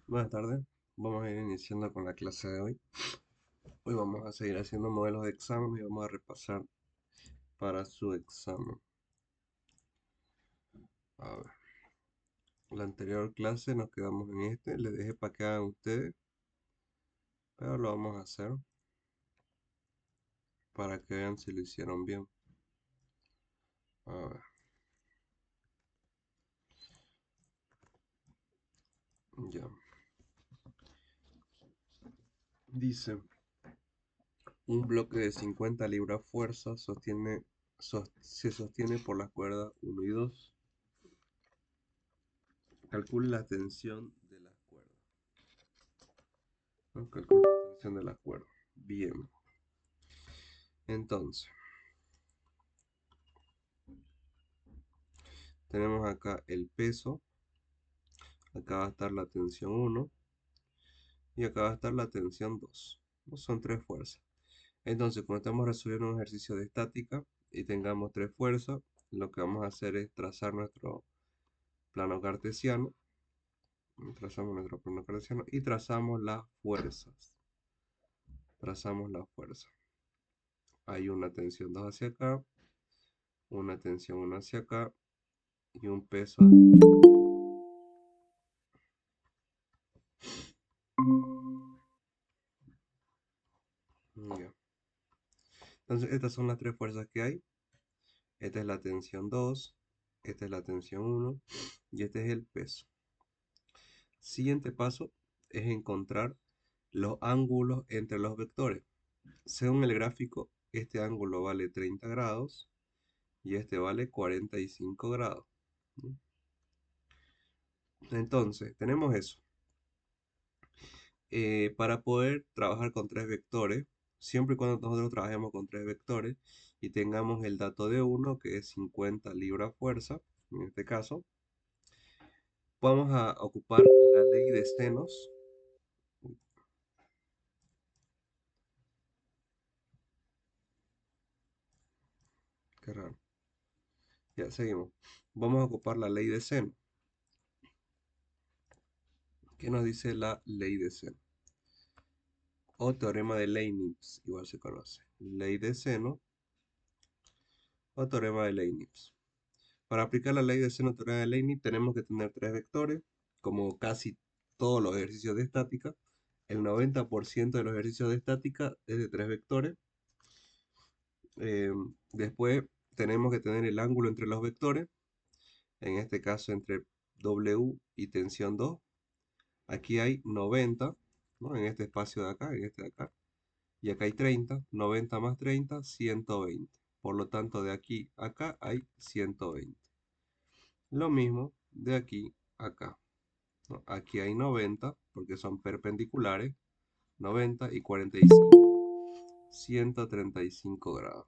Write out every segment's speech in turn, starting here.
Buenas tardes, vamos a ir iniciando con la clase de hoy. Hoy vamos a seguir haciendo modelos de examen y vamos a repasar para su examen. A ver, la anterior clase nos quedamos en este, les dejé para que hagan ustedes, pero lo vamos a hacer para que vean si lo hicieron bien. A ver, ya. Dice, un bloque de 50 libras fuerza se sostiene por las cuerdas 1 y 2. Calcule la tensión de las cuerdas. ¿No? Calcule la tensión de las cuerdas. Bien. Entonces, tenemos acá el peso, acá va a estar la tensión 1 y acá va a estar la tensión 2. ¿No? Son tres fuerzas. Entonces, cuando estamos resolviendo un ejercicio de estática y tengamos tres fuerzas, lo que vamos a hacer es trazar nuestro plano cartesiano. Trazamos nuestro plano cartesiano y trazamos las fuerzas. Trazamos las fuerzas. Hay una tensión 2 hacia acá, una tensión 1 hacia acá y un peso hacia acá. Entonces, estas son las tres fuerzas que hay. Esta es la tensión 2, esta es la tensión 1 y este es el peso. Siguiente paso es encontrar los ángulos entre los vectores. Según el gráfico, este ángulo vale 30 grados y este vale 45 grados. Entonces, tenemos eso. Para poder trabajar con tres vectores, siempre y cuando nosotros trabajemos con tres vectores y tengamos el dato de uno, que es 50 libras fuerza, en este caso, vamos a ocupar la ley de senos. Uy, qué raro. Ya, seguimos. Vamos a ocupar la ley de seno. ¿Qué nos dice la ley de seno? O teorema de Leibniz, igual se conoce. Ley de seno o teorema de Leibniz. Para aplicar la ley de seno o teorema de Leibniz tenemos que tener tres vectores, como casi todos los ejercicios de estática. El 90% de los ejercicios de estática es de tres vectores. Eh, Después tenemos que tener el ángulo entre los vectores, en este caso entre W y tensión 2. Aquí hay 90, ¿no? En este espacio de acá, en este de acá. Y acá hay 30, 90 más 30, 120. Por lo tanto, de aquí a acá hay 120. Lo mismo de aquí a acá, ¿no? Aquí hay 90, porque son perpendiculares, 90 y 45, 135 grados.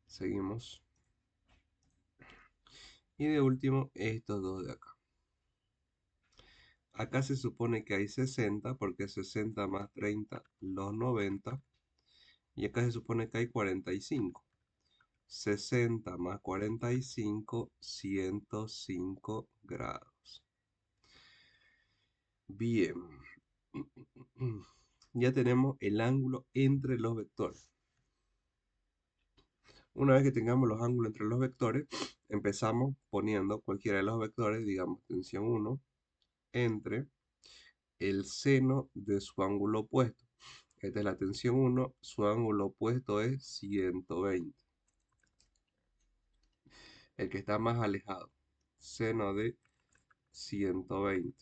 Seguimos. Y de último, estos dos de acá. Acá se supone que hay 60, porque 60 más 30, los 90. Y acá se supone que hay 45. 60 más 45, 105 grados. Bien. Ya tenemos el ángulo entre los vectores. Una vez que tengamos los ángulos entre los vectores, empezamos poniendo cualquiera de los vectores, digamos tensión 1, entre el seno de su ángulo opuesto. Esta es la tensión 1, su ángulo opuesto es 120. El que está más alejado, seno de 120.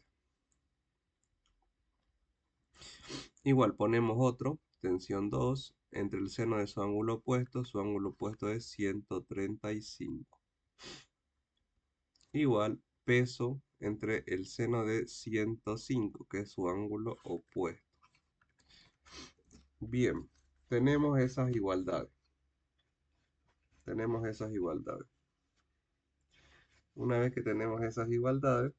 Igual ponemos otro, tensión 2, entre el seno de su ángulo opuesto es 135. Igual peso entre el seno de 105, que es su ángulo opuesto. Bien, tenemos esas igualdades. Tenemos esas igualdades. Una vez que tenemos esas igualdades,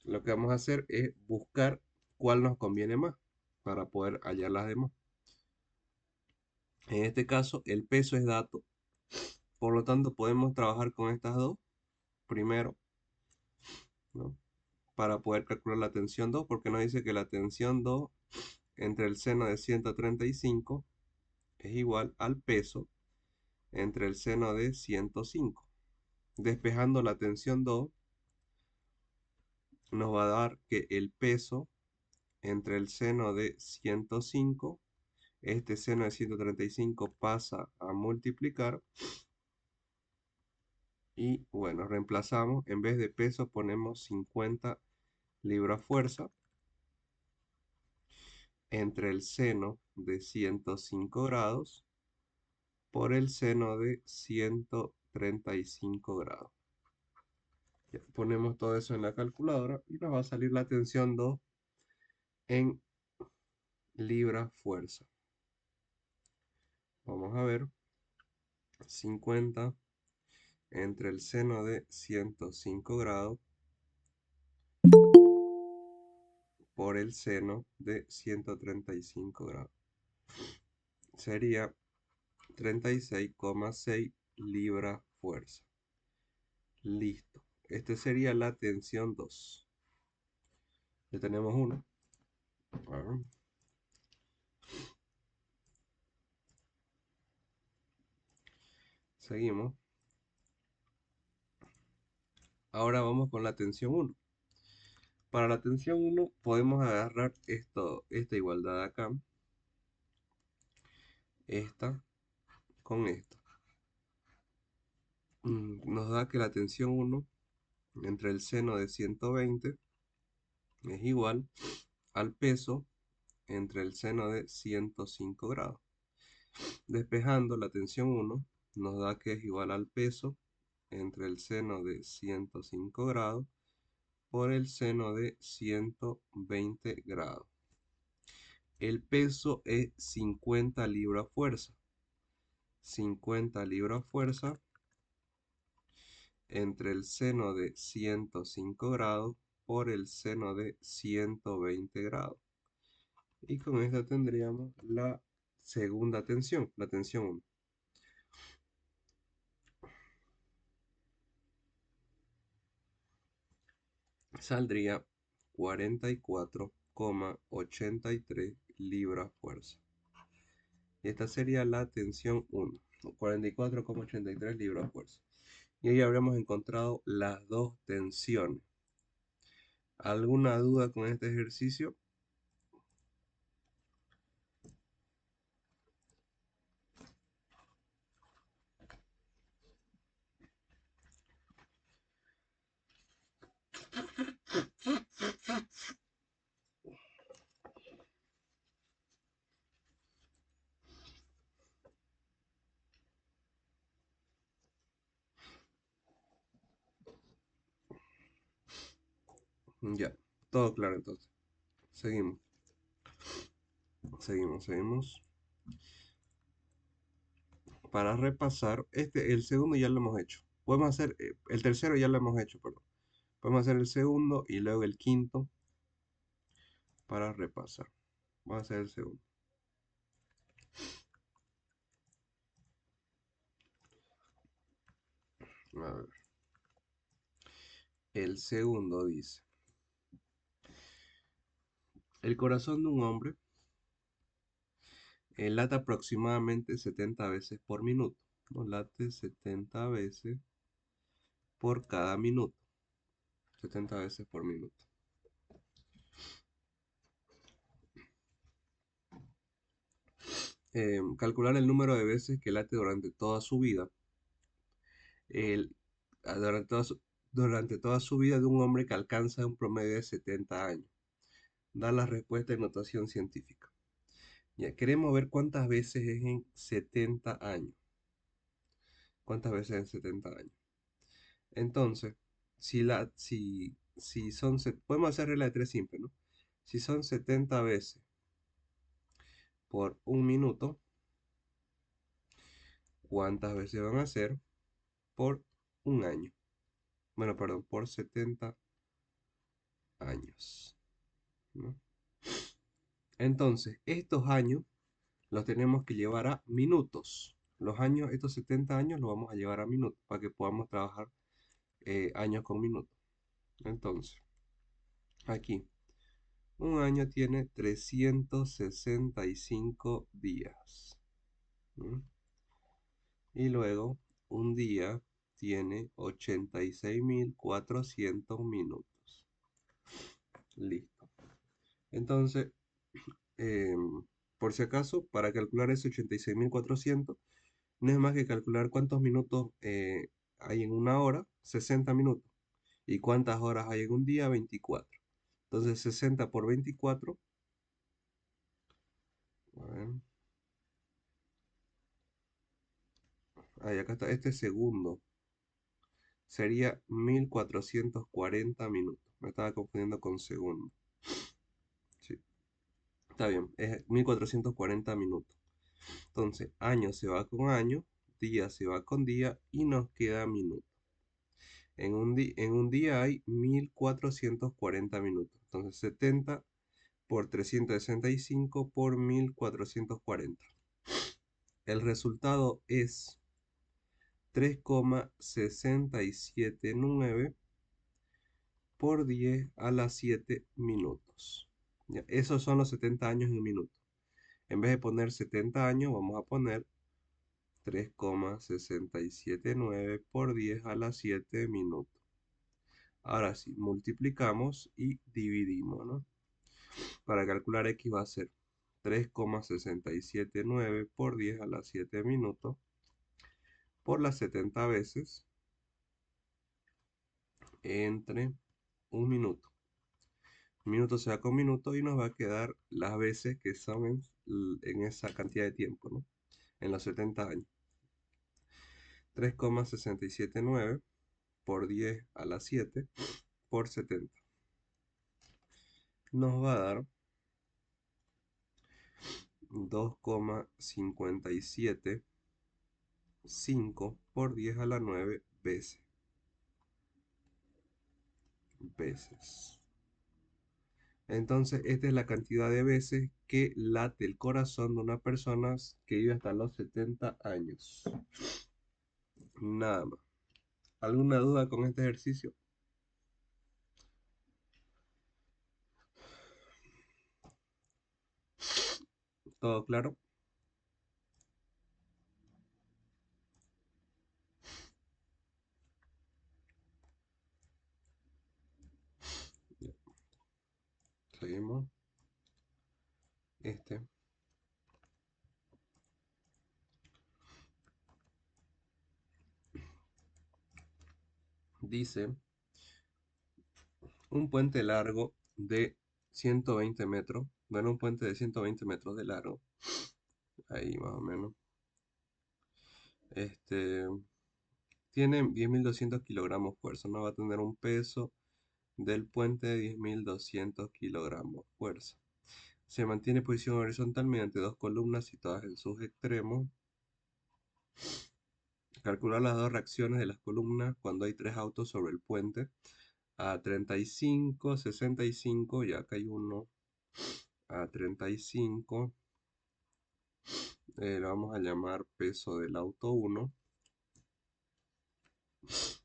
lo que vamos a hacer es buscar cuál nos conviene más para poder hallar las demás. En este caso, el peso es dato Por lo tanto, podemos trabajar con estas dos primero, ¿no? Para poder calcular la tensión 2, porque nos dice que la tensión 2 entre el seno de 135 es igual al peso entre el seno de 105. Despejando la tensión 2, nos va a dar que el peso entre el seno de 105, este seno de 135 pasa a multiplicar y bueno, reemplazamos, en vez de peso ponemos 50 libras fuerza entre el seno de 105 grados por el seno de 135 grados. Ya, ponemos todo eso en la calculadora y nos va a salir la tensión 2 en libras fuerza. Vamos a ver, 50 entre el seno de 105 grados por el seno de 135 grados. Sería 36,6 libras fuerza. Listo. Este sería la tensión 2. Ya tenemos uno. Bueno, seguimos. Ahora vamos con la tensión 1. Para la tensión 1 podemos agarrar esta igualdad de acá, esta con esta. Nos da que la tensión 1 entre el seno de 120 es igual al peso entre el seno de 105 grados. Despejando la tensión 1 nos da que es igual al peso entre el seno de 105 grados por el seno de 120 grados. El peso es 50 libras fuerza. 50 libras fuerza entre el seno de 105 grados por el seno de 120 grados. Y con esta tendríamos la segunda tensión, la tensión 1. Saldría 44,83 libras fuerza. Y esta sería la tensión 1, 44,83 libras fuerza. Y ahí habremos encontrado las dos tensiones. ¿Alguna duda con este ejercicio? Ya, todo claro entonces. Seguimos, seguimos. Para repasar, el segundo ya lo hemos hecho. Podemos hacer, el tercero ya lo hemos hecho, perdón. Podemos hacer el segundo y luego el quinto para repasar. Vamos a hacer el segundo. A ver. El segundo dice, el corazón de un hombre late aproximadamente 70 veces por minuto. ¿No? Late 70 veces por cada minuto. 70 veces por minuto. Calcular el número de veces que late durante toda su vida. El, durante, durante toda su vida de un hombre que alcanza un promedio de 70 años. Da la respuesta en notación científica. Ya, queremos ver cuántas veces es en 70 años. ¿Cuántas veces en 70 años? Entonces, si son, podemos hacer regla de tres simple, ¿no? Si son 70 veces por un minuto, ¿cuántas veces van a ser por un año? Bueno, perdón, por 70 años, ¿no? Entonces, estos años los tenemos que llevar a minutos. Los años, estos 70 años los vamos a llevar a minutos para que podamos trabajar años con minutos. Entonces, aquí, un año tiene 365 días. ¿Mm? Y luego, un día tiene 86.400 minutos. Listo. Entonces, por si acaso, para calcular ese 86.400, no es más que calcular cuántos minutos hay en una hora, 60 minutos. ¿Y cuántas horas hay en un día? 24. Entonces 60 por 24, a ver, ahí acá está, este segundo, sería 1440 minutos. Me estaba confundiendo con segundo. Sí, está bien, es 1440 minutos. Entonces, año se va con año, día se va con día y nos queda minuto. En un día hay 1440 minutos. Entonces, 70 por 365 por 1440. El resultado es 3,679 por 10 a la 7 minutos. Ya, esos son los 70 años en minutos. En vez de poner 70 años, vamos a poner 3,679 por 10 a la 7 minutos. Ahora sí, multiplicamos y dividimos, ¿no? Para calcular x va a ser 3,679 por 10 a la 7 minutos por las 70 veces entre un minuto. Minuto se va con minuto y nos va a quedar las veces que son en esa cantidad de tiempo, ¿no? En los 70 años. 3,679 por 10 a la 7 por 70. Nos va a dar 2,575 por 10 a la 9 veces. Entonces, esta es la cantidad de veces que late el corazón de una persona que vive hasta los 70 años. Nada más. ¿Alguna duda con este ejercicio? ¿Todo claro? Ya, seguimos. Este dice un puente largo de 120 metros. Bueno, un puente de 120 metros de largo. Ahí más o menos. Este tiene 10.200 kilogramos fuerza. No va a tener un peso del puente de 10.200 kilogramos fuerza. Se mantiene en posición horizontal mediante dos columnas situadas en sus extremos. Calcular las dos reacciones de las columnas cuando hay tres autos sobre el puente. A 35, 65, y acá hay uno a 35. Lo vamos a llamar peso del auto 1.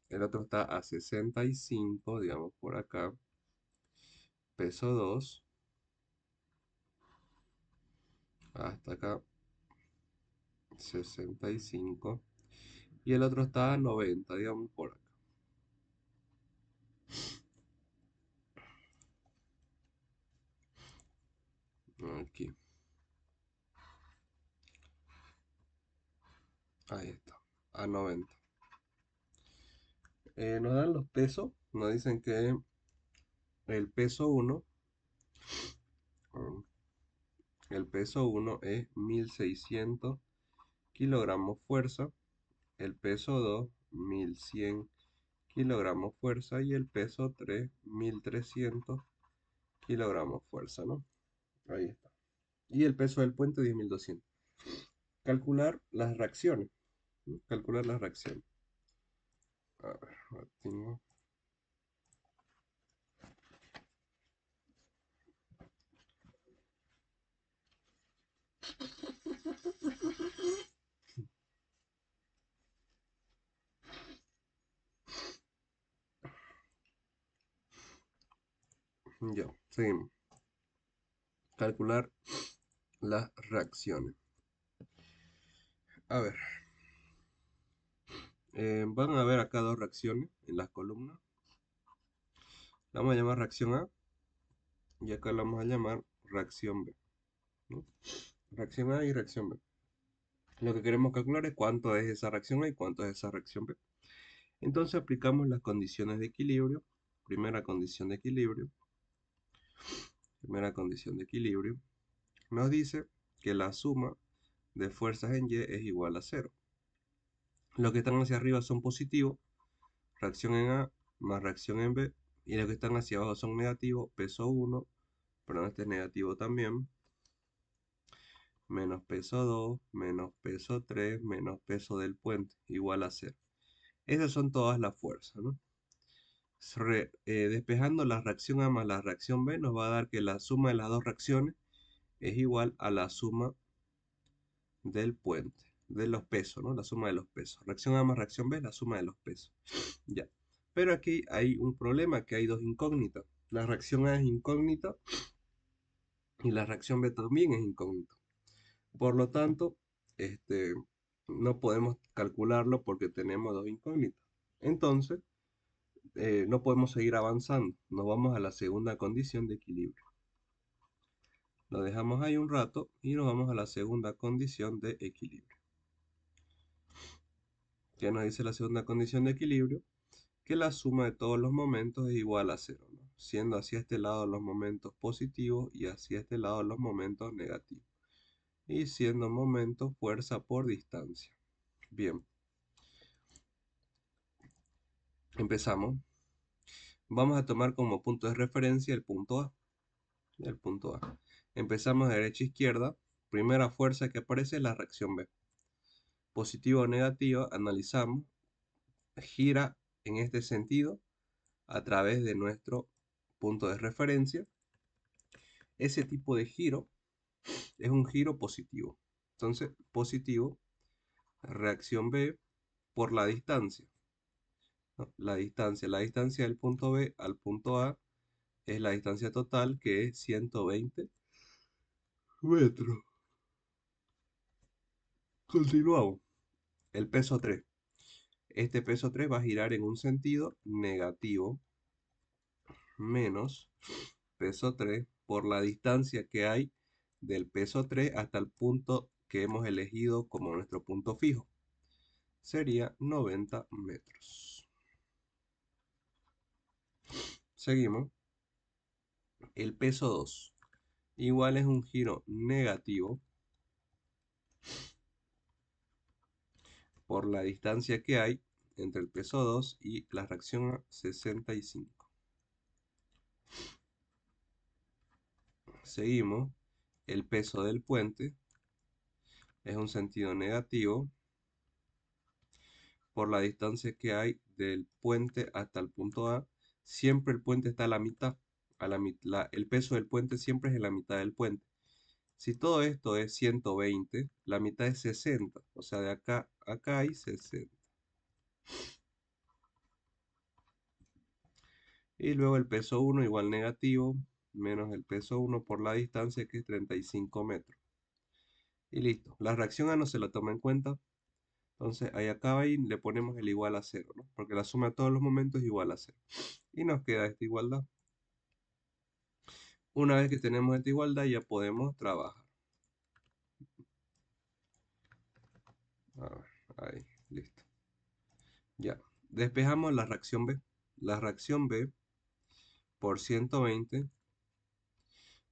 El otro está a 65, digamos por acá. Peso 2. Hasta acá 65. Y el otro está a 90, digamos por acá. Aquí. Ahí está. A 90. Nos dan los pesos. Nos dicen que el peso 1. El peso 1 es 1.600 kilogramos fuerza. El peso 2, 1.100 kilogramos fuerza. Y el peso 3, 1.300 kilogramos fuerza, ¿no? Ahí está. Y el peso del puente, 10.200. Calcular las reacciones. ¿No? Calcular las reacciones. A ver, tengo. Ya, seguimos. Calcular las reacciones. A ver, van a ver acá dos reacciones en las columnas. La vamos a llamar reacción A y acá la vamos a llamar reacción B, ¿no? Reacción A y reacción B. Lo que queremos calcular es cuánto es esa reacción A y cuánto es esa reacción B. Entonces aplicamos las condiciones de equilibrio. Primera condición de equilibrio. Primera condición de equilibrio. Nos dice que la suma de fuerzas en Y es igual a cero. Los que están hacia arriba son positivos, reacción en A más reacción en B, y los que están hacia abajo son negativos, peso 1, perdón, este es negativo también, menos peso 2, menos peso 3, menos peso del puente, igual a 0. Esas son todas las fuerzas, ¿no? Despejando la reacción A más la reacción B nos va a dar que la suma de las dos reacciones es igual a la suma del puente, de los pesos, ¿no? La suma de los pesos. Reacción A más reacción B es la suma de los pesos. Ya. Pero aquí hay un problema, que hay dos incógnitas. La reacción A es incógnita y la reacción B también es incógnita. Por lo tanto, este, no podemos calcularlo porque tenemos dos incógnitas. Entonces, no podemos seguir avanzando. Nos vamos a la segunda condición de equilibrio. Lo dejamos ahí un rato y nos vamos a la segunda condición de equilibrio. ¿Qué nos dice la segunda condición de equilibrio? Que la suma de todos los momentos es igual a cero, ¿no? Siendo hacia este lado los momentos positivos y hacia este lado los momentos negativos. Y siendo momentos fuerza por distancia. Bien, empezamos. Vamos a tomar como punto de referencia el punto A. El punto A. Empezamos de derecha a izquierda. Primera fuerza que aparece es la reacción B. Positiva o negativa, analizamos. Gira en este sentido a través de nuestro punto de referencia. Ese tipo de giro es un giro positivo. Entonces, positivo, reacción B por la distancia, ¿no? La distancia del punto B al punto A es la distancia total, que es 120 metros. Continuamos. El peso 3. Este peso 3 va a girar en un sentido negativo, menos peso 3 por la distancia que hay del peso 3 hasta el punto que hemos elegido como nuestro punto fijo. Sería 90 metros. Seguimos. El peso 2 igual es un giro negativo por la distancia que hay entre el peso 2 y la reacción a 65. Seguimos. El peso del puente es un sentido negativo por la distancia que hay del puente hasta el punto A. Siempre el puente está a la mitad. El peso del puente siempre es en la mitad del puente. Si todo esto es 120, la mitad es 60. O sea, de acá a acá hay 60. Y luego el peso 1 igual negativo, menos el peso 1 por la distancia, que es 35 metros. Y listo. La reacción A no se la toma en cuenta. Entonces ahí acaba y le ponemos el igual a cero, ¿no? Porque la suma de todos los momentos es igual a cero. Y nos queda esta igualdad. Una vez que tenemos esta igualdad ya podemos trabajar. A ver, ahí, listo. Ya. Despejamos la reacción B. La reacción B por 120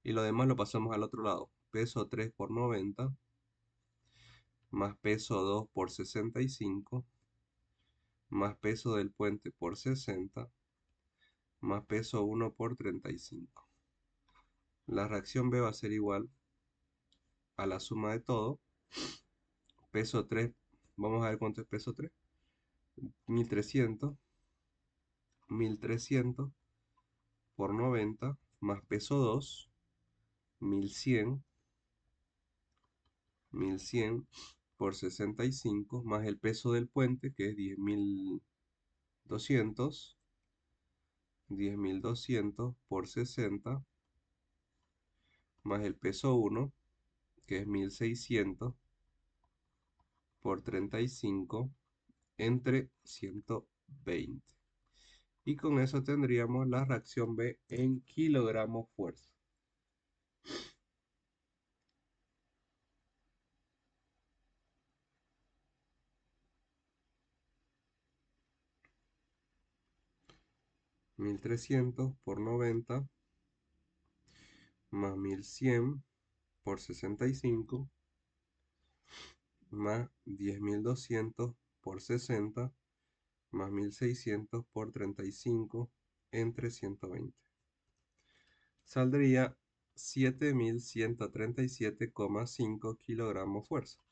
y lo demás lo pasamos al otro lado. Peso 3 por 90 más peso 2 por 65 más peso del puente por 60 más peso 1 por 35. La reacción B va a ser igual a la suma de todo. Peso 3, vamos a ver cuánto es peso 3. 1300 por 90 más peso 2, 1100 por 65 más el peso del puente, que es 10.200 10.200 por 60 más el peso 1, que es 1.600 por 35 entre 120. Y con eso tendríamos la reacción B en kilogramos fuerza. $1.300 por 90 más 1.100 por 65 más 10.200 por 60 más 1.600 por 35 entre 120. Saldría 7.137,5 kilogramos fuerza.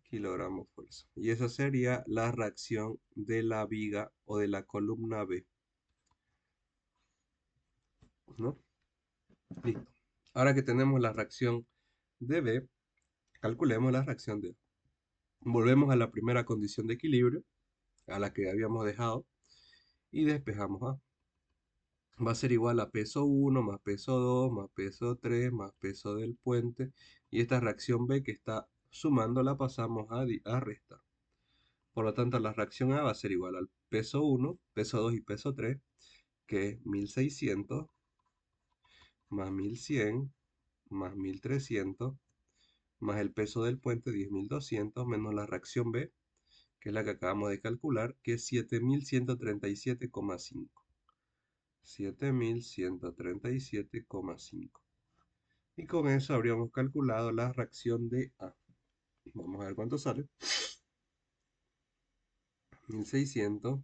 Kilogramos fuerza. Y esa sería la reacción de la viga o de la columna B. ¿No? Listo. Ahora que tenemos la reacción de B, calculemos la reacción de A. Volvemos a la primera condición de equilibrio, a la que habíamos dejado, y despejamos A. Va a ser igual a peso 1 más peso 2 más peso 3 más peso del puente. Y esta reacción B que está sumando la pasamos a restar. Por lo tanto, la reacción A va a ser igual al peso 1, peso 2 y peso 3, que es 1.600 más 1.100 más 1.300 más el peso del puente 10.200 menos la reacción B, que es la que acabamos de calcular, que es 7.137,5. 7.137,5. Y con eso habríamos calculado la reacción de A. Vamos a ver cuánto sale. 1.600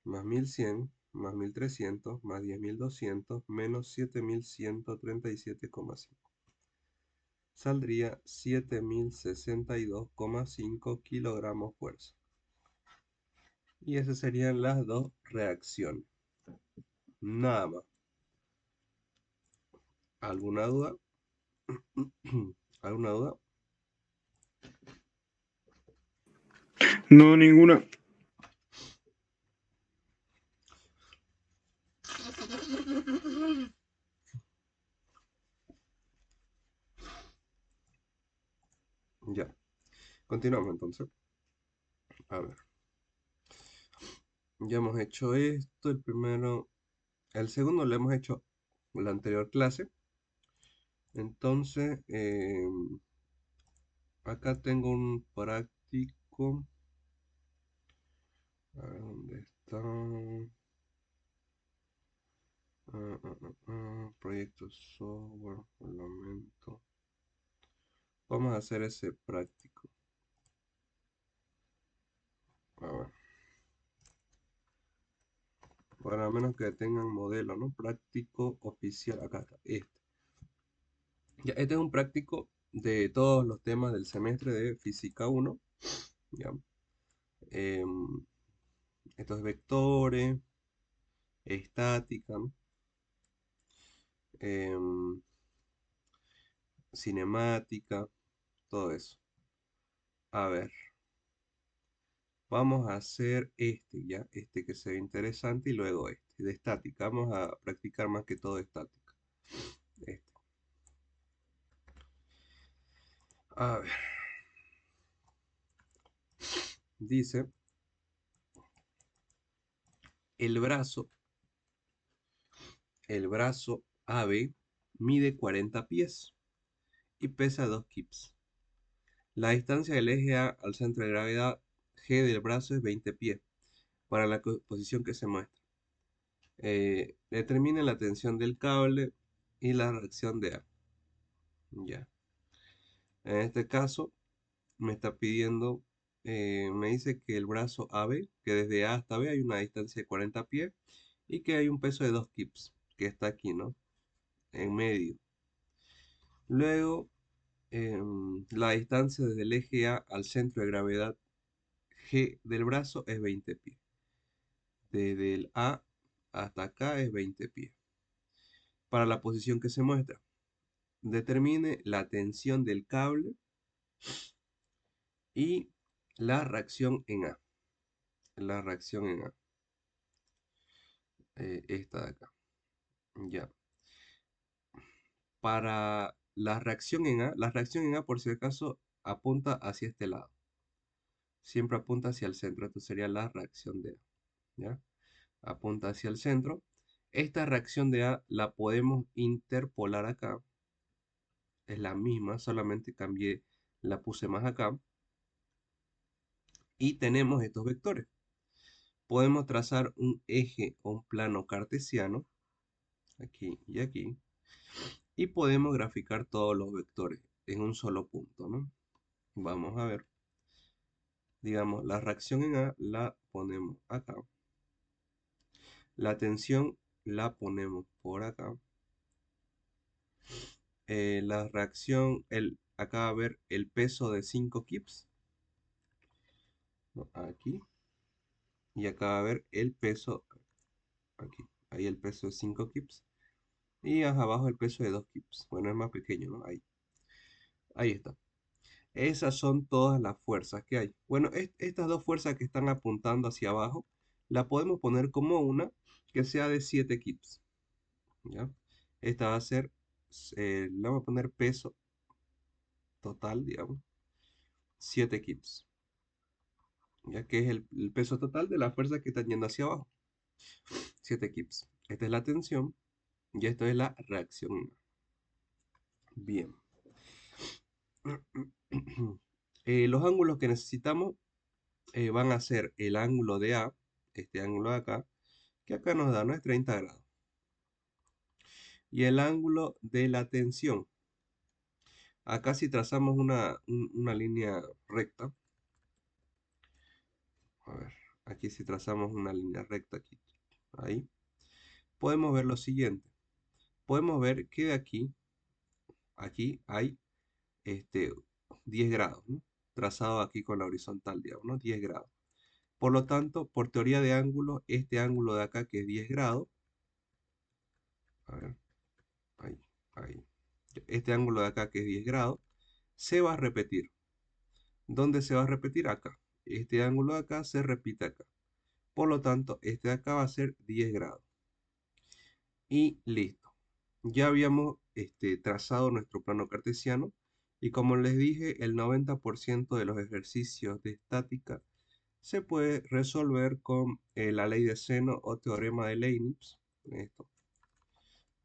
más 1.100 más 1.300 más 10.200 menos 7.137,5. Saldría 7.062,5 kilogramos fuerza. Y esas serían las dos reacciones. Nada más. ¿Alguna duda? ¿Alguna duda? No, ninguna. Ya. Continuamos entonces. A ver. Ya hemos hecho esto. El primero. El segundo lo hemos hecho en la anterior clase. Entonces, acá tengo un práctico. A ver, ¿dónde está? Proyecto software, parlamento. Vamos a hacer ese práctico. A ver. Para menos que tengan modelo, ¿no? Práctico oficial. Acá está. Ya, este es un práctico de todos los temas del semestre de Física 1. Ya. Em, Estos vectores, estática, ¿no? Em, Cinemática, todo eso. A ver, vamos a hacer ya, este que se ve interesante y luego este, de estática. Vamos a practicar más que todo estática. Este. A ver, dice, el brazo, el brazo AB mide 40 pies y pesa 2 kips. La distancia del eje A al centro de gravedad G del brazo es 20 pies para la posición que se muestra. Determine la tensión del cable y la reacción de A. Ya. En este caso, me está pidiendo, me dice que el brazo AB, que desde A hasta B hay una distancia de 40 pies y que hay un peso de 2 kips, que está aquí, ¿no? En medio. Luego, la distancia desde el eje A al centro de gravedad G del brazo es 20 pies. Desde el A hasta acá es 20 pies. Para la posición que se muestra, determine la tensión del cable y la reacción en A. La reacción en A. esta de acá. Ya. Para la reacción en A por si acaso apunta hacia este lado. Siempre apunta hacia el centro. Esto sería la reacción de A. ¿Ya? Apunta hacia el centro. Esta reacción de A la podemos interpolar acá. Es la misma, solamente cambié, la puse más acá. Y tenemos estos vectores. Podemos trazar un eje o un plano cartesiano, aquí y aquí, y podemos graficar todos los vectores en un solo punto, ¿no? Vamos a ver. Digamos, la reacción en A la ponemos acá. La tensión la ponemos por acá. La reacción, acá va a ver el peso de 5 kips. ¿No? Aquí. Y acá va a ver el peso, aquí. Ahí el peso de 5 kips. Y abajo el peso de 2 kips. Bueno, es más pequeño, ¿no? Ahí está. Esas son todas las fuerzas que hay. Bueno, estas dos fuerzas que están apuntando hacia abajo, la podemos poner como una que sea de 7 kips. ¿Ya? Esta va a ser, le vamos a poner peso total, digamos, 7 kips. Ya que es el peso total de las fuerzas que están yendo hacia abajo. 7 kips. Esta es la tensión y esto es la reacción. Bien. Los ángulos que necesitamos van a ser el ángulo de A, este ángulo de acá, que acá nos da, ¿no? Es 30 grados. Y el ángulo de la tensión. Acá si trazamos una línea recta, a ver, aquí si trazamos una línea recta aquí, ahí, podemos ver lo siguiente. Podemos ver que de aquí hay 10 grados, ¿no? Trazado aquí con la horizontal, digamos, ¿no? 10 grados. Por lo tanto, por teoría de ángulo, este ángulo de acá que es 10 grados, a ver, ahí, ahí. Este ángulo de acá que es 10 grados, se va a repetir. ¿Dónde se va a repetir? Acá. Este ángulo de acá se repite acá. Por lo tanto, este de acá va a ser 10 grados. Y listo. Ya habíamos trazado nuestro plano cartesiano y como les dije, el 90% de los ejercicios de estática se puede resolver con la ley de seno o teorema de Leibniz. Esto.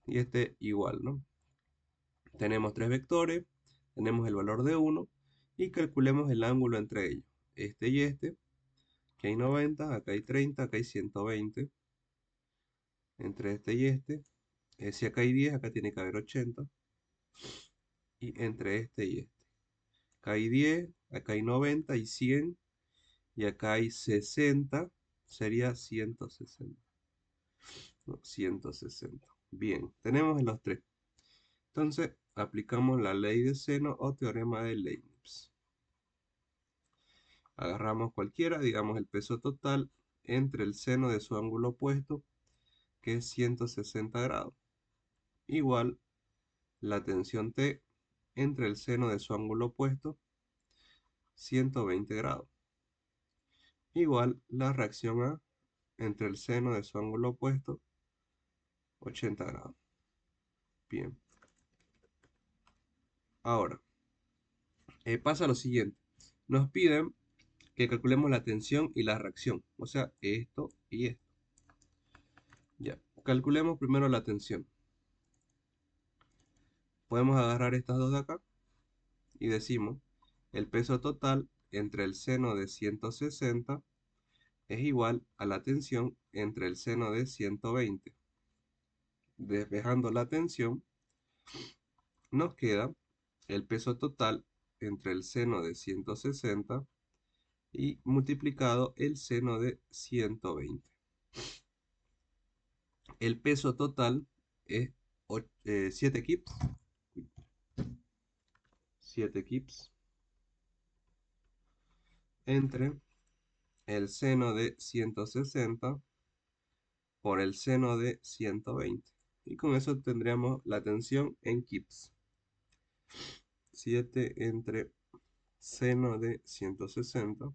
Y este igual, ¿no? Tenemos tres vectores, tenemos el valor de 1 y calculemos el ángulo entre ellos. Este y este, que hay 90, acá hay 30, acá hay 120. Entre este y este, si acá hay 10, acá tiene que haber 80. Y entre este y este. Acá hay 10, acá hay 90 y 100. Y acá hay 60, sería 160. No, 160. Bien, tenemos los tres. Entonces, aplicamos la ley de seno o teorema de Leibniz. Agarramos cualquiera, digamos el peso total entre el seno de su ángulo opuesto, que es 160 grados, igual la tensión T entre el seno de su ángulo opuesto, 120 grados, igual la reacción A entre el seno de su ángulo opuesto, 80 grados. Bien. Ahora, pasa lo siguiente. Nos piden que calculemos la tensión y la reacción, o sea, esto y esto. Ya, calculemos primero la tensión. Podemos agarrar estas dos de acá y decimos, el peso total entre el seno de 160 es igual a la tensión entre el seno de 120. Despejando la tensión, nos queda el peso total entre el seno de 160 y multiplicado el seno de 120. El peso total es 7 kips. 7 kips entre el seno de 160 por el seno de 120. Y con eso tendríamos la tensión en kips. 7 entre seno de 160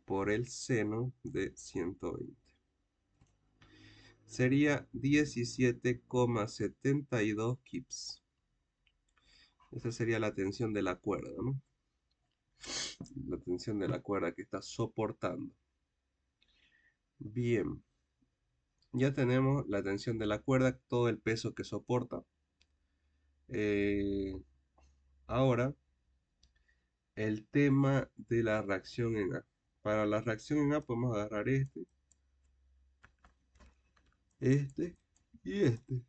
por el seno de 120. sería 17,72 kips. Esa sería la tensión de la cuerda, ¿no? La tensión de la cuerda que está soportando. Bien, ya tenemos la tensión de la cuerda, todo el peso que soporta. Eh, Ahora, el tema de la reacción en A. Para la reacción en A podemos agarrar este y este.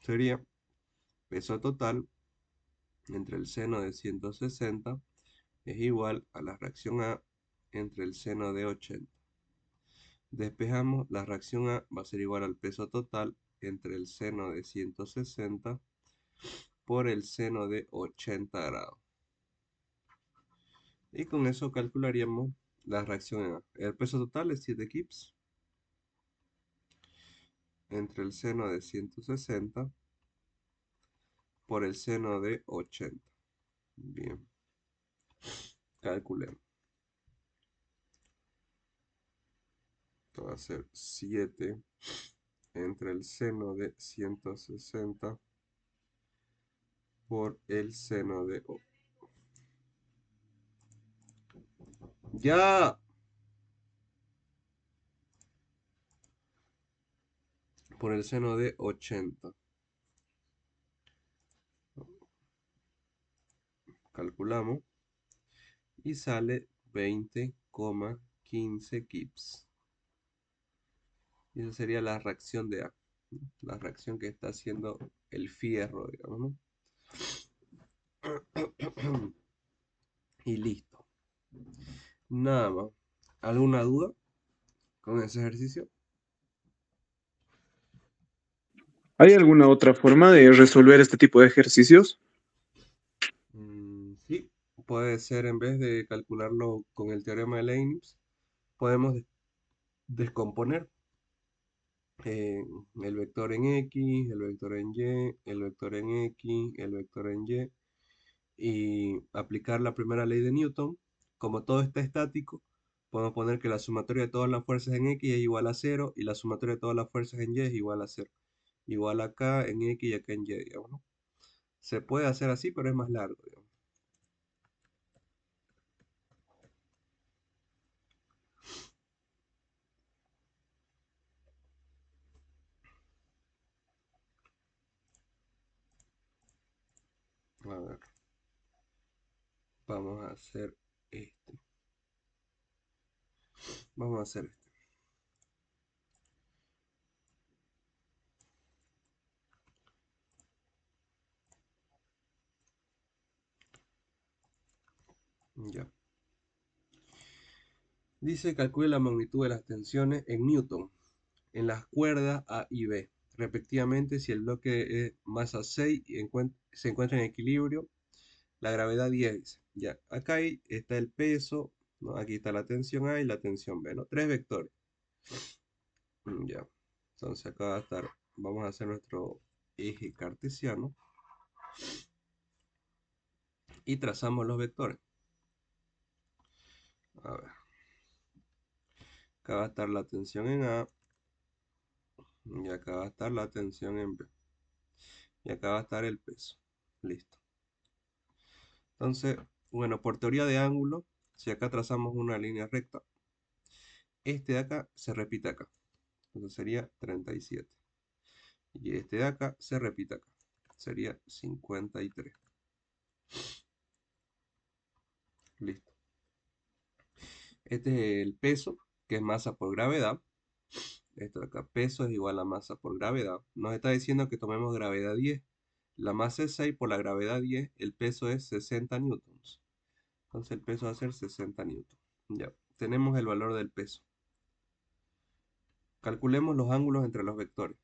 Sería peso total entre el seno de 160 es igual a la reacción A entre el seno de 80. Despejamos, la reacción A va a ser igual al peso total entre el seno de 160 por el seno de 80 grados. Y con eso calcularíamos la reacción en A. El peso total es 7 kips entre el seno de 160 por el seno de 80. Bien, calculemos. Esto va a ser 7 entre el seno de 160 por el seno de... ¡Ya! Por el seno de 80. Calculamos y sale 20,15 kips. Y esa sería la reacción de A, ¿no? La reacción que está haciendo el fierro, digamos, ¿no? Y listo. Nada más. ¿Alguna duda con ese ejercicio? ¿Hay alguna otra forma de resolver este tipo de ejercicios? Sí, puede ser en vez de calcularlo con el teorema de Leibniz, podemos descomponer eh, el vector en X, el vector en Y, el vector en X, el vector en Y, y aplicar la primera ley de Newton. Como todo está estático, podemos poner que la sumatoria de todas las fuerzas en X es igual a 0 y la sumatoria de todas las fuerzas en Y es igual a 0. Igual acá en X y acá en Y, digamos, ¿no? Se puede hacer así, pero es más largo, digamos. A ver, vamos a hacer este. Vamos a hacer este. Ya. Dice, calcule la magnitud de las tensiones en Newton en las cuerdas A y B, respectivamente, si el bloque es masa 6 y se encuentra en equilibrio, la gravedad 10. Ya, acá está el peso, ¿no? Aquí está la tensión A y la tensión B, ¿no? Tres vectores. Ya, entonces acá va a estar, vamos a hacer nuestro eje cartesiano y trazamos los vectores. A ver, acá va a estar la tensión en A y acá va a estar la tensión en B. Y acá va a estar el peso. Listo. Entonces, bueno, por teoría de ángulo, si acá trazamos una línea recta, este de acá se repite acá. Entonces sería 37. Y este de acá se repite acá. Sería 53. Listo. Este es el peso, que es masa por gravedad. Esto de acá, peso es igual a masa por gravedad. Nos está diciendo que tomemos gravedad 10. La masa es 6 por la gravedad 10. El peso es 60 newtons. Entonces el peso va a ser 60 newtons. Ya, tenemos el valor del peso. Calculemos los ángulos entre los vectores.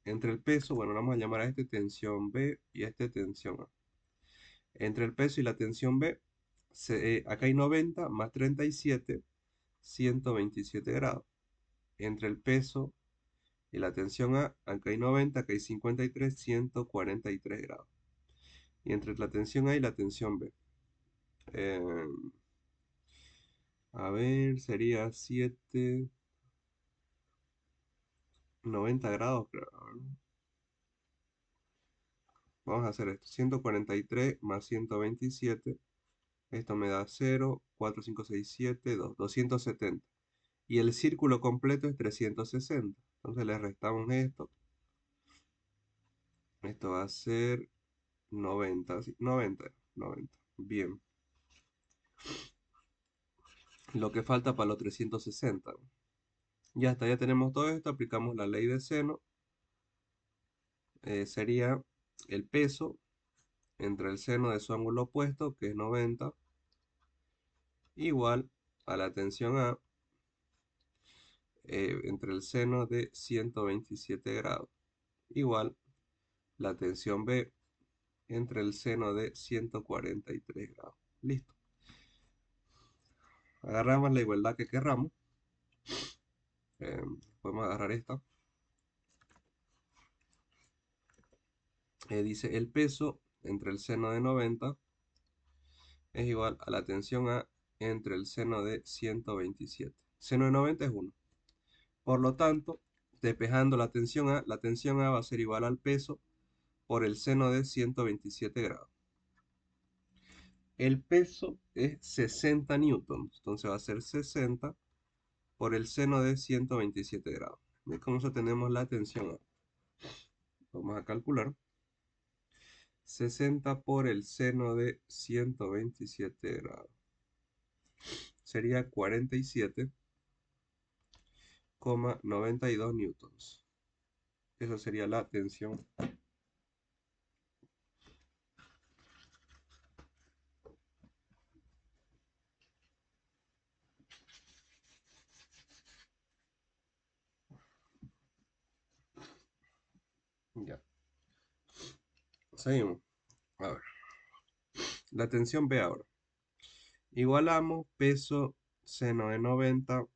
Entre el peso, bueno, vamos a llamar a este tensión B y a este tensión A. Entre el peso y la tensión B, acá hay 90 más 37, 127 grados. Entre el peso y la tensión A, acá hay 90, acá hay 53, 143 grados. Y entre la tensión A y la tensión B, eh, a ver, sería 7. 90 grados, creo. A ver. Vamos a hacer esto. 143 más 127. Esto me da 0, 4, 5, 6, 7, 2. 270. Y el círculo completo es 360. Entonces le restamos esto. Esto va a ser 90. ¿Sí? 90. 90. Bien. Lo que falta para los 360. Ya está, ya tenemos todo esto. Aplicamos la ley de seno. Sería el peso entre el seno de su ángulo opuesto, que es 90, igual a la tensión A entre el seno de 127 grados, igual la tensión B entre el seno de 143 grados. Listo. Agarramos la igualdad que querramos. Eh, Podemos agarrar esta. Dice el peso entre el seno de 90 es igual a la tensión A entre el seno de 127. Seno de 90 es 1. Por lo tanto, despejando la tensión A va a ser igual al peso por el seno de 127 grados. El peso es 60 newtons, entonces va a ser 60 por el seno de 127 grados. Y con eso tenemos la tensión A. Vamos a calcular. 60 por el seno de 127 grados. Sería 47,92 newtons. Esa sería la tensión. Ya. Seguimos. A ver. La tensión B ahora. Igualamos peso seno de 90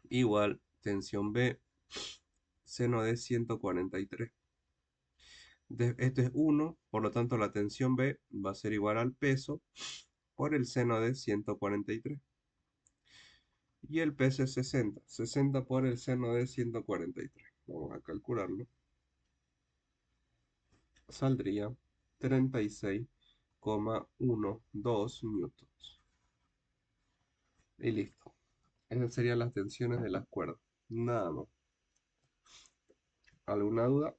igual tensión B seno de 143. Esto es 1, por lo tanto la tensión B va a ser igual al peso por el seno de 143. Y el peso es 60. 60 por el seno de 143. Vamos a calcularlo. Saldría 36,12 newtons. Y listo. Esas serían las tensiones de las cuerdas. Nada más. ¿Alguna duda?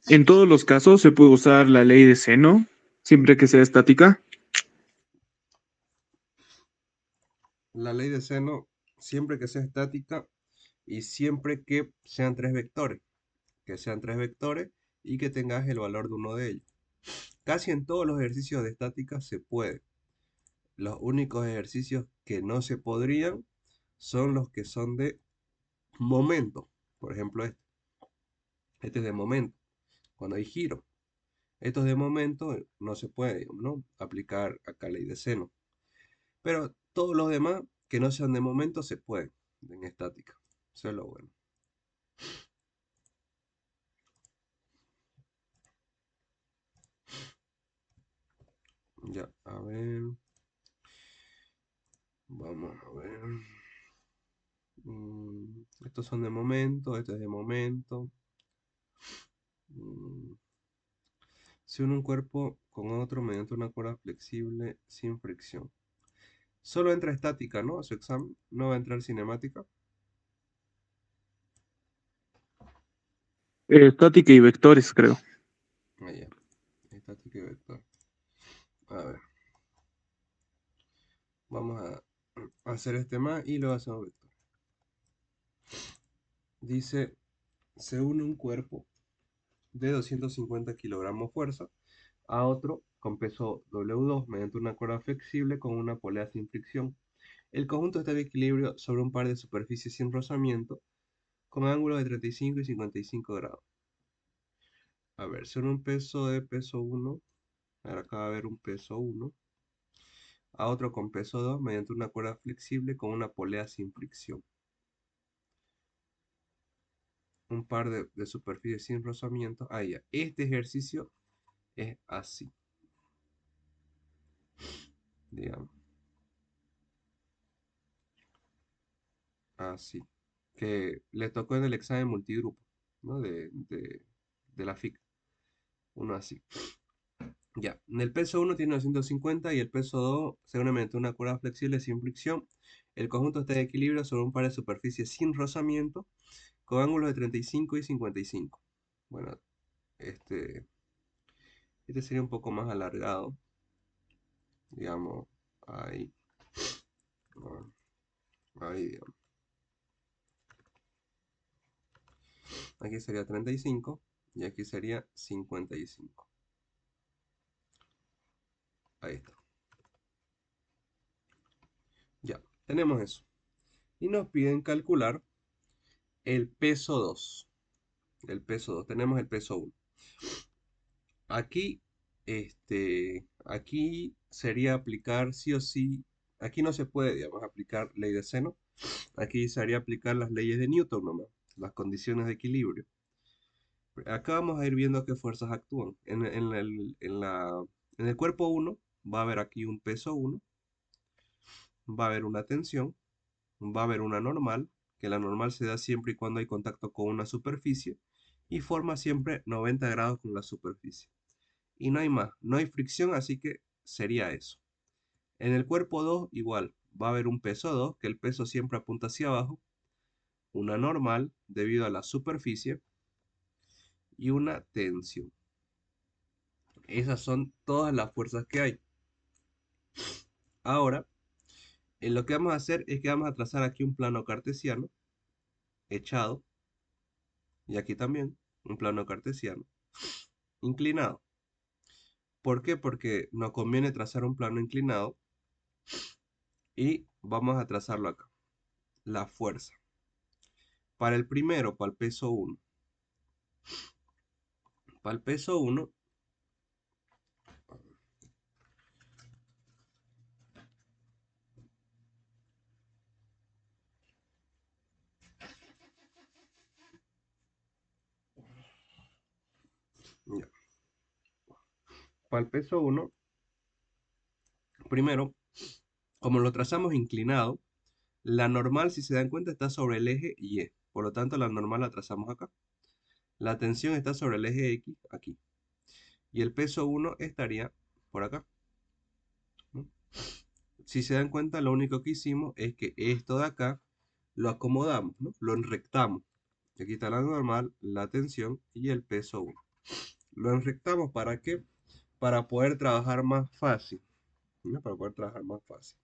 En todos los casos se puede usar la ley de seno, siempre que sea estática. La ley de seno, siempre que sea estática y siempre que sean tres vectores. Que sean tres vectores y que tengas el valor de uno de ellos. Casi en todos los ejercicios de estática se puede. Los únicos ejercicios que no se podrían son los que son de momento. Por ejemplo, este. Este es de momento, cuando hay giro. Estos de momento no se puede, ¿no? Aplicar acá ley de seno. Pero todos los demás que no sean de momento se pueden en estática. Eso es lo bueno. Ya, a ver. Vamos a ver. Estos son de momento, este es de momento. Mm, Se une un cuerpo con otro mediante una cuerda flexible sin fricción. Solo entra estática, ¿no? A su examen. No va a entrar cinemática. Estática y vectores, creo. Ah, ya. Estática y vector. A ver. Vamos a hacer este más y luego hacemos vector. Dice, se une un cuerpo de 250 kilogramos fuerza a otro con peso W2 mediante una cuerda flexible con una polea sin fricción. El conjunto está en equilibrio sobre un par de superficies sin rozamiento con ángulos de 35 y 55 grados. A ver, son un peso de peso 1. Ahora acá va a haber un peso 1. A otro con peso 2 mediante una cuerda flexible con una polea sin fricción. Un par de superficies sin rozamiento. Ahí ya. Este ejercicio es así, digamos, así. Que le tocó en el examen multigrupo, ¿no? De la FIC, uno así. Ya, en el peso uno tiene 250 y el peso 2 seguramente una curva flexible sin fricción. El conjunto está en equilibrio sobre un par de superficies sin rozamiento con ángulos de 35 y 55. Bueno, este, este sería un poco más alargado, digamos, ahí, ahí, digamos. Aquí sería 35 y aquí sería 55. Ahí está. Ya, tenemos eso. Y nos piden calcular el peso 2. El peso 2. Tenemos el peso 1. Aquí, aquí sería aplicar sí o sí. Aquí no se puede, digamos, aplicar ley de seno. Aquí sería aplicar las leyes de Newton nomás, las condiciones de equilibrio. Acá vamos a ir viendo qué fuerzas actúan. En el cuerpo 1 va a haber aquí un peso 1, va a haber una tensión, va a haber una normal, que la normal se da siempre y cuando hay contacto con una superficie y forma siempre 90 grados con la superficie. Y no hay más, no hay fricción, así que sería eso. En el cuerpo 2 igual, va a haber un peso 2, que el peso siempre apunta hacia abajo, una normal debido a la superficie y una tensión. Esas son todas las fuerzas que hay. Ahora, lo que vamos a hacer es que vamos a trazar aquí un plano cartesiano echado y aquí también un plano cartesiano inclinado. ¿Por qué? Porque nos conviene trazar un plano inclinado y vamos a trazarlo acá. La fuerza. Para el primero, para el peso 1. Para el peso 1, ya, para el peso 1, primero, como lo trazamos inclinado, la normal, si se dan cuenta, está sobre el eje Y. Por lo tanto, la normal la trazamos acá. La tensión está sobre el eje X, aquí. Y el peso 1 estaría por acá, ¿no? Si se dan cuenta, lo único que hicimos es que esto de acá lo acomodamos, ¿no? Lo enrectamos. Aquí está la normal, la tensión y el peso 1. Lo enrectamos ¿para qué? Para poder trabajar más fácil, ¿no? Para poder trabajar más fácil.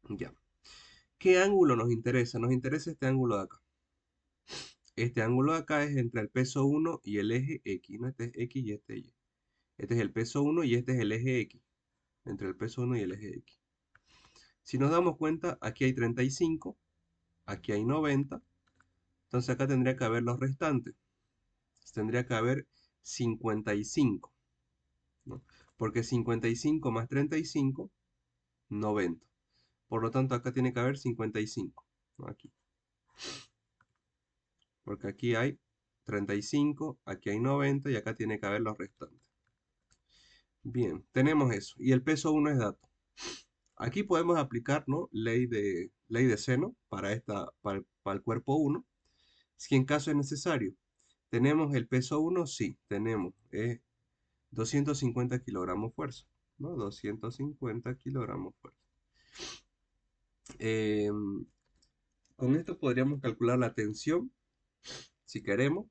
Ya. ¿Qué ángulo nos interesa? Nos interesa este ángulo de acá. Este ángulo de acá es entre el peso 1 y el eje X, ¿no? Este es X y este Y. Este es el peso 1 y este es el eje X. Entre el peso 1 y el eje X. Si nos damos cuenta, aquí hay 35, aquí hay 90. Entonces acá tendría que haber los restantes. Tendría que haber 55, ¿no? Porque 55 más 35, 90. Por lo tanto, acá tiene que haber 55, ¿no? Aquí. Porque aquí hay 35, aquí hay 90 y acá tiene que haber los restantes. Bien, tenemos eso. Y el peso 1 es dato. Aquí podemos aplicar, ¿no? Ley de seno para el cuerpo 1. Si en caso es necesario. ¿Tenemos el peso 1? Sí, tenemos 250 kilogramos fuerza, ¿no? 250 kilogramos fuerza. Con esto podríamos calcular la tensión, si queremos.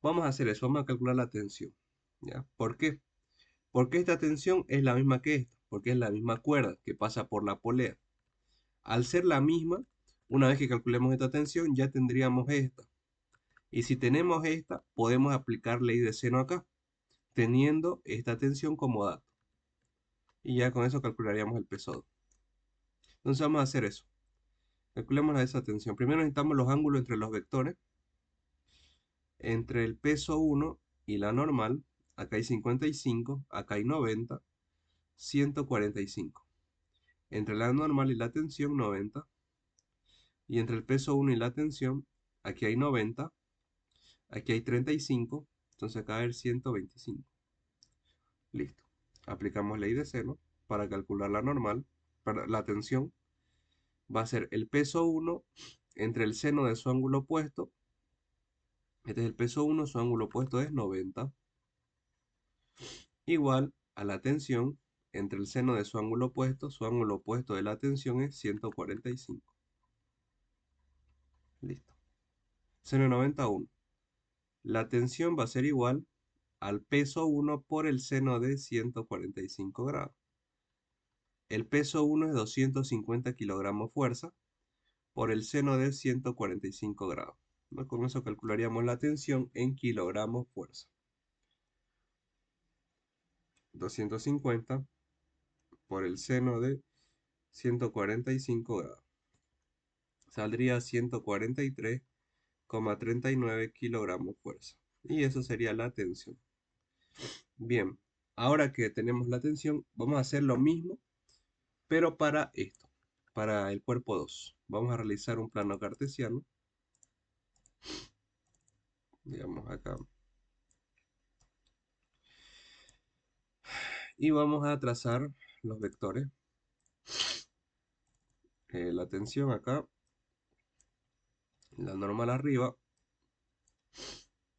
Vamos a hacer eso, vamos a calcular la tensión, ¿ya? ¿Por qué? Porque esta tensión es la misma que esta, porque es la misma cuerda que pasa por la polea. Al ser la misma, una vez que calculemos esta tensión, ya tendríamos esta. Y si tenemos esta, podemos aplicar ley de seno acá, teniendo esta tensión como dato. Y ya con eso calcularíamos el peso 2. Entonces vamos a hacer eso. Calculemos esa tensión. Primero necesitamos los ángulos entre los vectores. Entre el peso 1 y la normal, acá hay 55, acá hay 90, 145. Entre la normal y la tensión, 90. Y entre el peso 1 y la tensión, aquí hay 90, aquí hay 35, Entonces acá va a haber 125. Listo. Aplicamos ley de seno para calcular la normal. Para la tensión va a ser el peso 1 entre el seno de su ángulo opuesto. Este es el peso 1, su ángulo opuesto es 90. Igual a la tensión entre el seno de su ángulo opuesto de la tensión es 145. Listo. Seno de 91. La tensión va a ser igual al peso 1 por el seno de 145 grados. El peso 1 es 250 kilogramos fuerza por el seno de 145 grados, ¿no? Con eso calcularíamos la tensión en kilogramos fuerza. 250 por el seno de 145 grados. Saldría 143,39 kilogramos fuerza. Y eso sería la tensión. Bien, ahora que tenemos la tensión, vamos a hacer lo mismo, pero para esto, para el cuerpo 2. Vamos a realizar un plano cartesiano. Digamos acá. Y vamos a trazar los vectores. La tensión acá, la normal arriba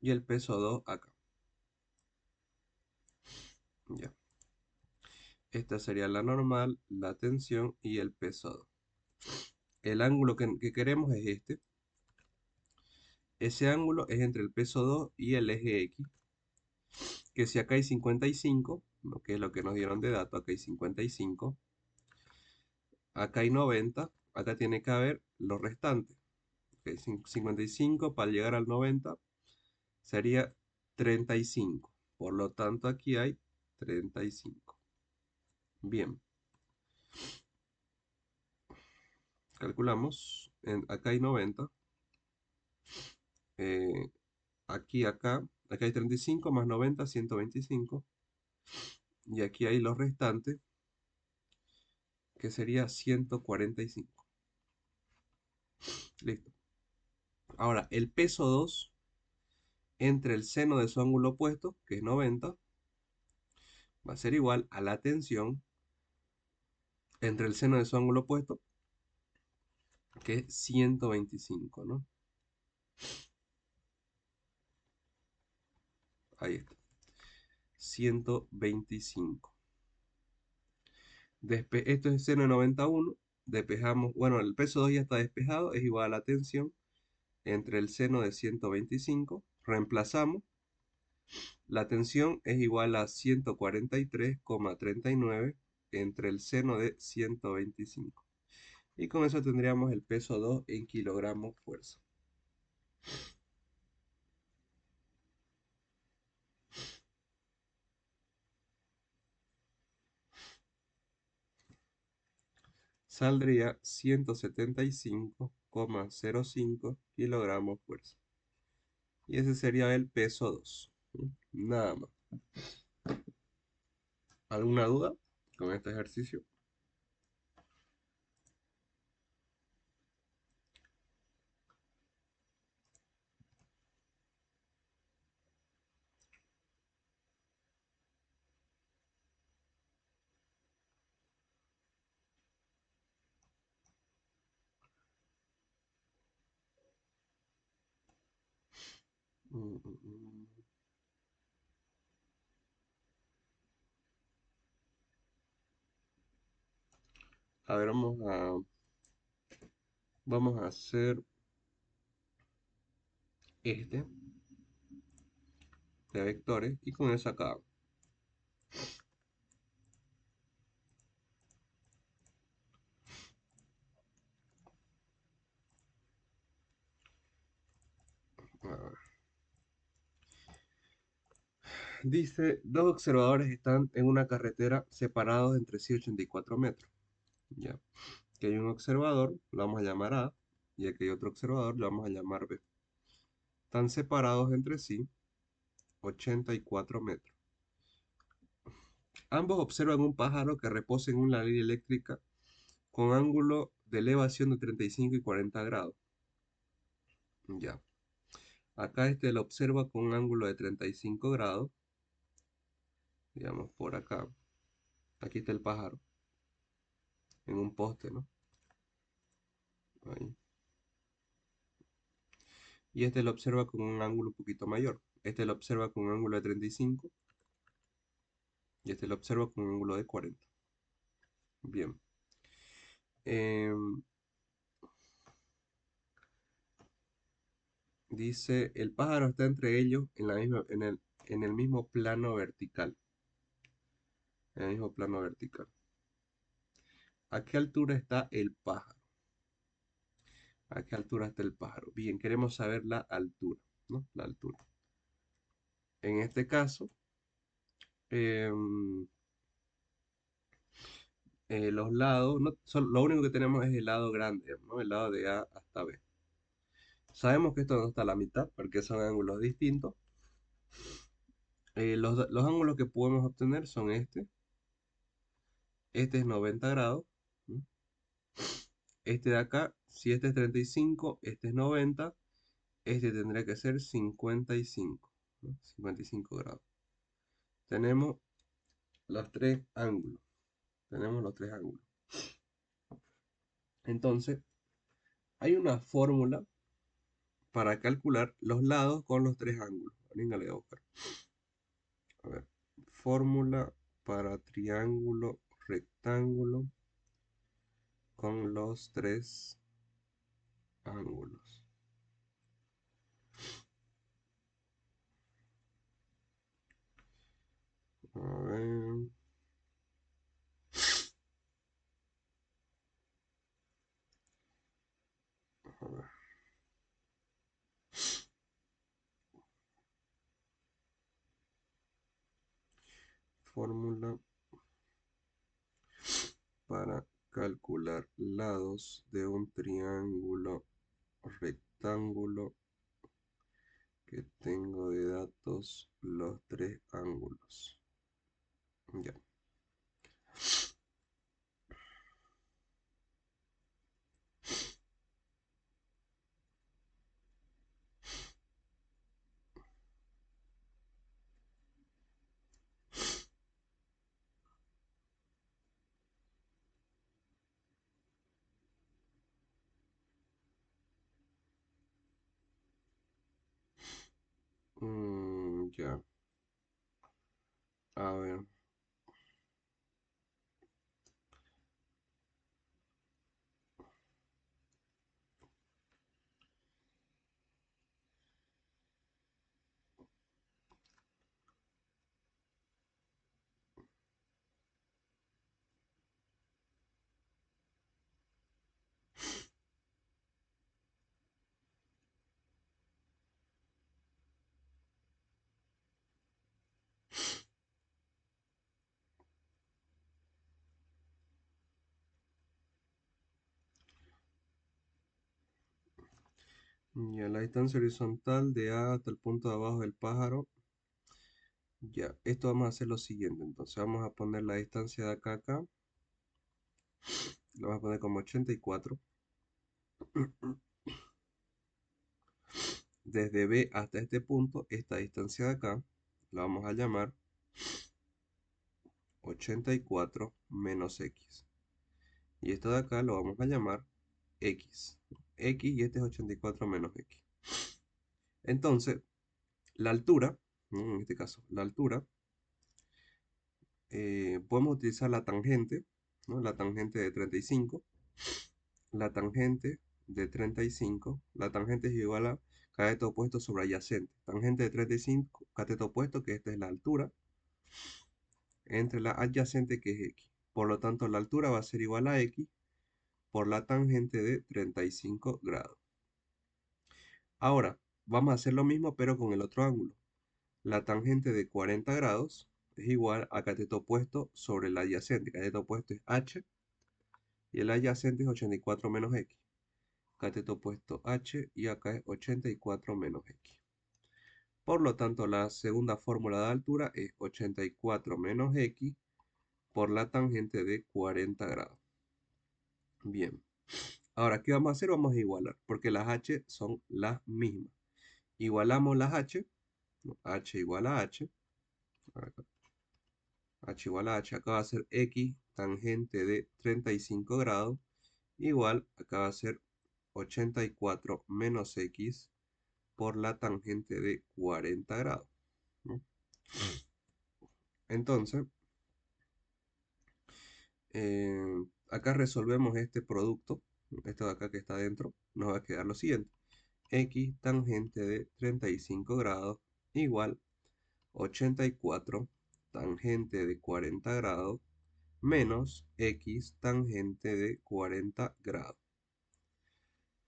y el peso 2 acá. Ya. Esta sería la normal, la tensión y el peso 2. El ángulo que queremos es este. Ese ángulo es entre el peso 2 y el eje X. Que si acá hay 55, ¿no? Que es lo que nos dieron de dato, acá hay 55. Acá hay 90, acá tiene que haber los restantes. Okay, 55 para llegar al 90 sería 35. Por lo tanto, aquí hay 35. Bien. Calculamos. Acá hay 90. eh, acá hay 35 más 90, 125. Y aquí hay los restantes, que sería 145. Listo. Ahora, el peso 2 entre el seno de su ángulo opuesto, que es 90, va a ser igual a la tensión entre el seno de su ángulo opuesto, que es 125, ¿no? Ahí está. 125. Esto es seno de 91. Despejamos, bueno, el peso 2 ya está despejado, es igual a la tensión entre el seno de 125. Reemplazamos. La tensión es igual a 143,39 entre el seno de 125. Y con eso tendríamos el peso 2 en kilogramos fuerza. Saldría 175,05 kilogramos fuerza. Y ese sería el peso 2. Nada más. ¿Alguna duda con este ejercicio? Mm, mm, mm. A ver, vamos a hacer este de vectores y con eso acá. A ver. Dice, dos observadores están en una carretera separados entre sí 84 metros. Ya. Que hay un observador, lo vamos a llamar A, y aquí hay otro observador, lo vamos a llamar B. Están separados entre sí 84 metros. Ambos observan un pájaro que reposa en una línea eléctrica con ángulo de elevación de 35 y 40 grados. Ya. Acá este lo observa con un ángulo de 35 grados, digamos por acá. Aquí está el pájaro, en un poste, ¿no? Ahí. Y este lo observa con un ángulo un poquito mayor. Este lo observa con un ángulo de 35 y este lo observa con un ángulo de 40. Bien. Em, Dice, el pájaro está entre ellos en el mismo plano vertical. En el mismo plano vertical. ¿A qué altura está el pájaro? ¿A qué altura está el pájaro? Bien, queremos saber la altura, ¿no? La altura. En este caso, em, los lados, lo único que tenemos es el lado grande, ¿no? El lado de A hasta B. Sabemos que esto no está a la mitad porque son ángulos distintos. Los ángulos que podemos obtener son este. Este es 90 grados. ¿No? Este de acá, si este es 35, este es 90. Este tendría que ser 55, ¿no? 55 grados. Tenemos los tres ángulos. Tenemos los tres ángulos. Entonces, hay una fórmula para calcular los lados con los tres ángulos. Venga, le voy a buscar. A ver, fórmula para triángulo rectángulo con los tres ángulos. A ver, a ver. Fórmula para calcular lados de un triángulo rectángulo que tengo de datos los tres ángulos. Ya. Ya. A ver. Ya, la distancia horizontal de A hasta el punto de abajo del pájaro. Ya, esto vamos a hacer lo siguiente. Entonces vamos a poner la distancia de acá a acá. Lo vamos a poner como 84. Desde B hasta este punto, esta distancia de acá, la vamos a llamar 84 menos X. Y esto de acá lo vamos a llamar X. X y este es 84 menos X. Entonces, la altura, ¿no? En este caso, la altura, podemos utilizar la tangente, ¿no? La tangente de 35. La tangente de 35, la tangente es igual a cateto opuesto sobre adyacente. Tangente de 35, cateto opuesto, que esta es la altura, entre la adyacente, que es X. Por lo tanto, la altura va a ser igual a X por la tangente de 35 grados. Ahora, vamos a hacer lo mismo, pero con el otro ángulo. La tangente de 40 grados es igual a cateto opuesto sobre el adyacente. Cateto opuesto es H y el adyacente es 84 menos X. Cateto opuesto H y acá es 84 menos X. Por lo tanto, la segunda fórmula de altura es 84 menos X por la tangente de 40 grados. Bien. Ahora, ¿qué vamos a hacer? Vamos a igualar, porque las H son las mismas. igualamos las h, ¿no? H igual a h, h igual a h, acá va a ser x tangente de 35 grados, igual, acá va a ser 84 menos x por la tangente de 40 grados, ¿no? Entonces, acá resolvemos este producto, esto de acá que está dentro, nos va a quedar lo siguiente. X tangente de 35 grados igual 84 tangente de 40 grados menos X tangente de 40 grados,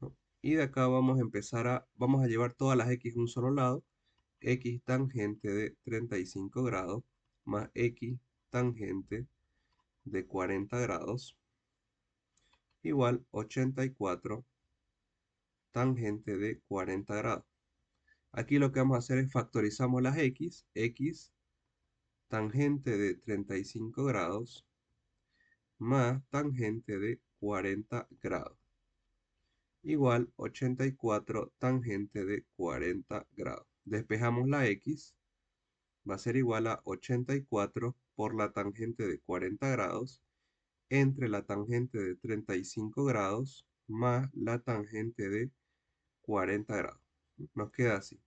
¿no? Y de acá vamos a vamos a llevar todas las X a un solo lado. X tangente de 35 grados más X tangente de 40 grados igual 84 tangente de 40 grados. Aquí lo que vamos a hacer es factorizamos las X. X tangente de 35 grados más tangente de 40 grados igual 84 tangente de 40 grados. Despejamos la X, va a ser igual a 84 por la tangente de 40 grados entre la tangente de 35 grados más la tangente de 40 grados. Nos queda así.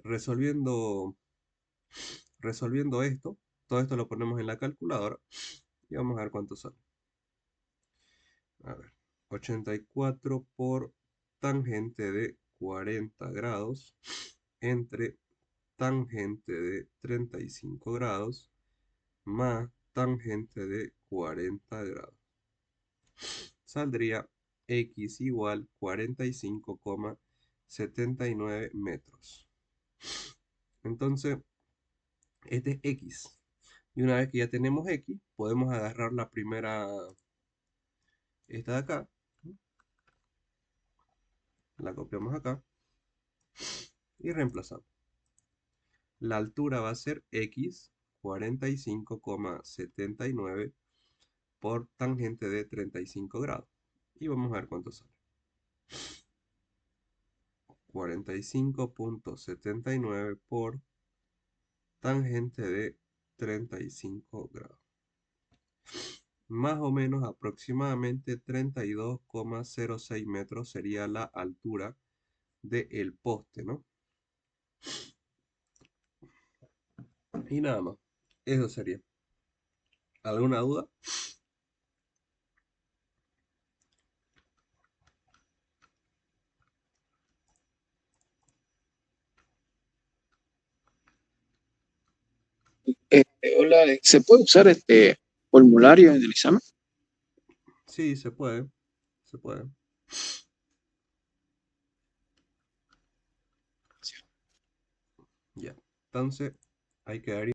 Resolviendo esto, todo esto lo ponemos en la calculadora y vamos a ver cuánto sale. A ver, 84 por tangente de 40 grados entre tangente de 35 grados más tangente de 40 grados. Saldría x igual 45,79 metros. Entonces, este es x. Y una vez que ya tenemos x, podemos agarrar la primera, esta de acá, la copiamos acá y reemplazamos. La altura va a ser x 45,79 por tangente de 35 grados. Y vamos a ver cuánto sale. 45,79 por tangente de 35 grados. Más o menos aproximadamente 32,06 metros sería la altura del poste, ¿no? Y nada más. Eso sería. ¿Alguna duda? Hola, ¿se puede usar este formulario en el examen? Sí, se puede. Se puede. Ya. Entonces, hay que dar